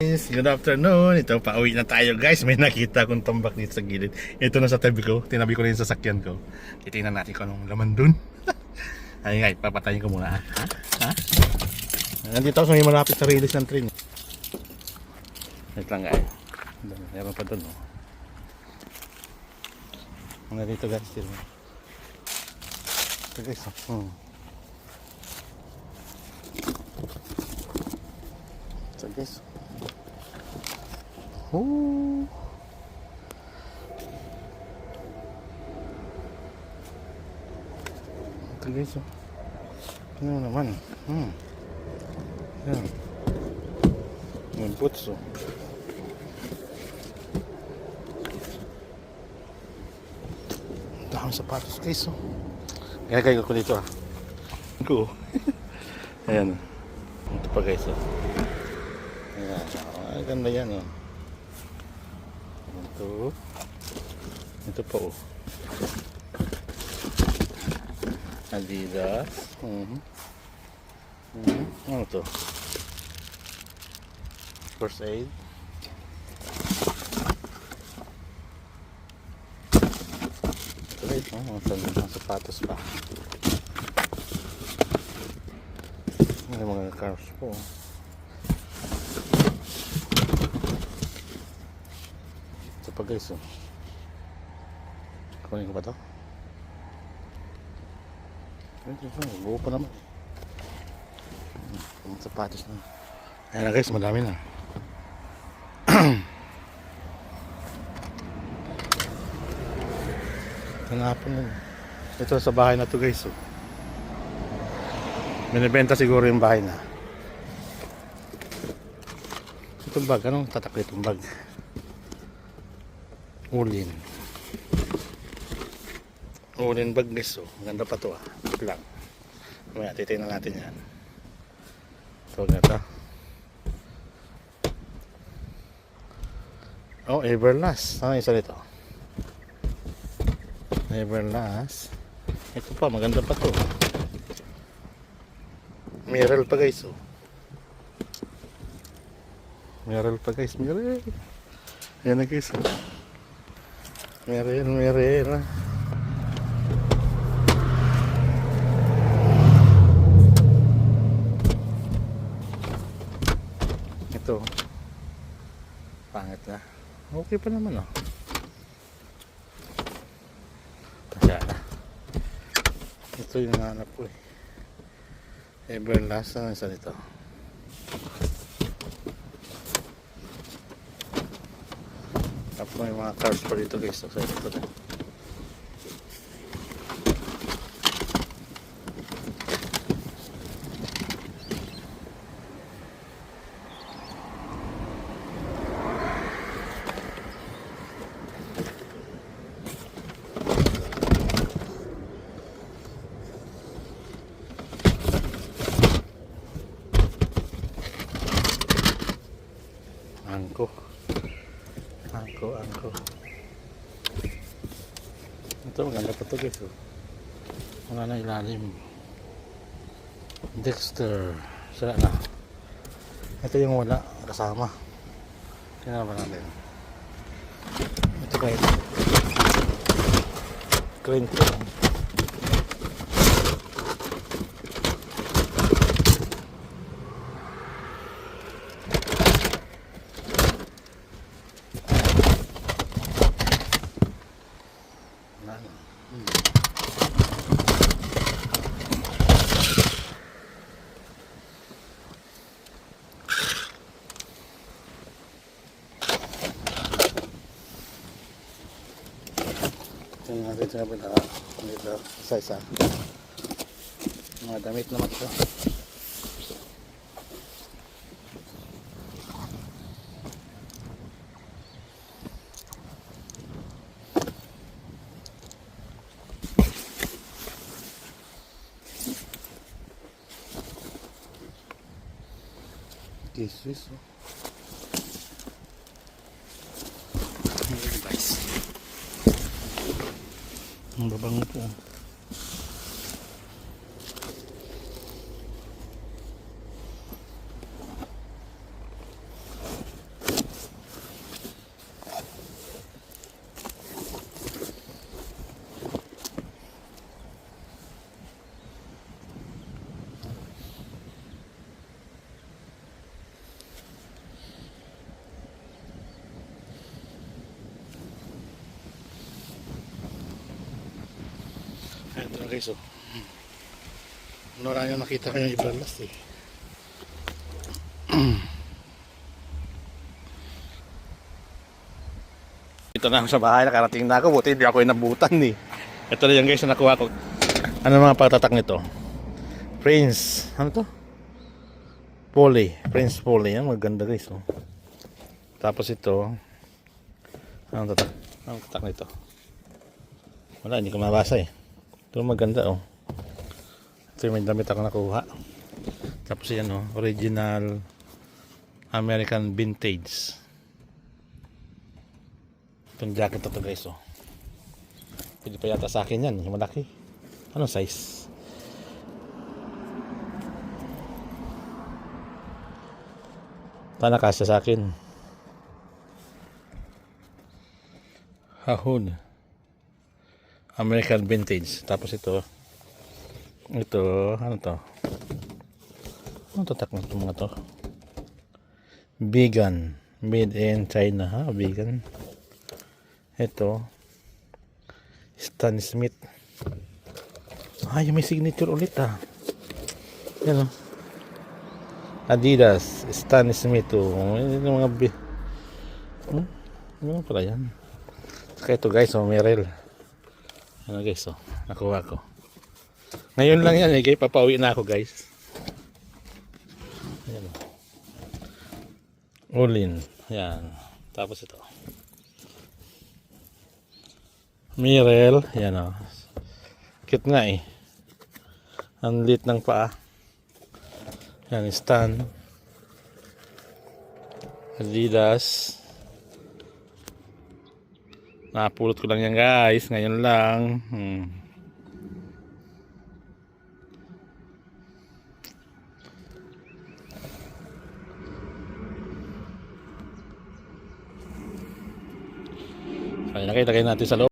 Good afternoon. Ito, pauwi na tayo guys. May nakita akong tambak dito sa gilid. Ito na sa tabi ko. Tinabi ko na yung sasakyan ko. Titingnan natin kung anong laman dun. Ay nga, papatayin ko muna. Ha? Nandito ako sa may malapit sa release ng train. Wait lang guys. Meron pa dun. Oh. Mga dito guys. Ito guys. Ito guys. Oh. Ito guys. Ano naman? Yan. Yung boots. Dahang sapatos guys. Gagay ko dito Go. Ayan. Ito pa guys. Ayan. Ganda yan Ito pa Adidas. Ano to? First aid. Ito guys, ang sapatos pa. May mga cars po. Ito pa guys kunin ko ba ito? Buo pa naman mga sapatos na. Ayan na guys, madami na. Hanapin na. Ito sa bahay na to guys. Binibenta siguro yung bahay na. Itong bag, anong tatak itong bag? Ulin bag guys. Maganda pa to lang. Mamaya titignan natin yan. Ito gata. Everlast. Ano isa nito? Everlast. Ito pa, maganda pa to. Merrell pa guys. Merrell pa guys. Merrell. Ayan na guys. Merrell. Ito. Pangit na. Okay pa naman Masya na. Ito yung nanap ko Everlast. Ano isa nito? Tapos may mga cars pa dito guys. Sa ito na. Angko. Ito maganda pa ito guys. Wala na ilalim. Dexter. Sira na. Ito yung wala kasama. Tingnan ba natin. Ito pa ito. Green tea. Tingnan natin sa kapila. Dito, isa-isa. Mga damit naman ito. Jesus. Ang babango po. Okay, so wala nyo nakita ko yung iba last eh. Ito na ako sa bahay, nakarating na ako. Buti hindi ako inabutan eh. Ito na yung guys na nakuha ko. Ano mga patatak nito? Prince, ano to? Poly, Prince Poly. Yan, maganda guys. Oh. Tapos ito, anong tatak? Anong tatak nito? Wala, hindi ko mabasa eh. Ito maganda oh. Ito yung may damit ako nakuha. Tapos yan oh, original American vintage. Itong jacket na to guys oh. Pwede pa yata sa akin yan, yung malaki. Anong size? Sana kasya sa akin. Hood American vintage. Tapos ito ano to? Ano tatak na ito mga to? Vegan, made in China ha, vegan. Ito Stan Smith. Yung may signature ulit ha. Yan o. Adidas Stan Smith oh. Yung mga ano pala yan. Saka ito guys oh, Merrell. Ano guys oh, nakuha ko. Ngayon lang yan eh, guys, papauwi na ako guys. Ayan oh. Ulin. Yan. Tapos ito. Merrell. Yan o. Cute nga eh. Ang lit ng paa. Yan, Stan. Adidas. Napulot ko lang yan guys. Ngayon lang. Ay, nakita natin sa loob.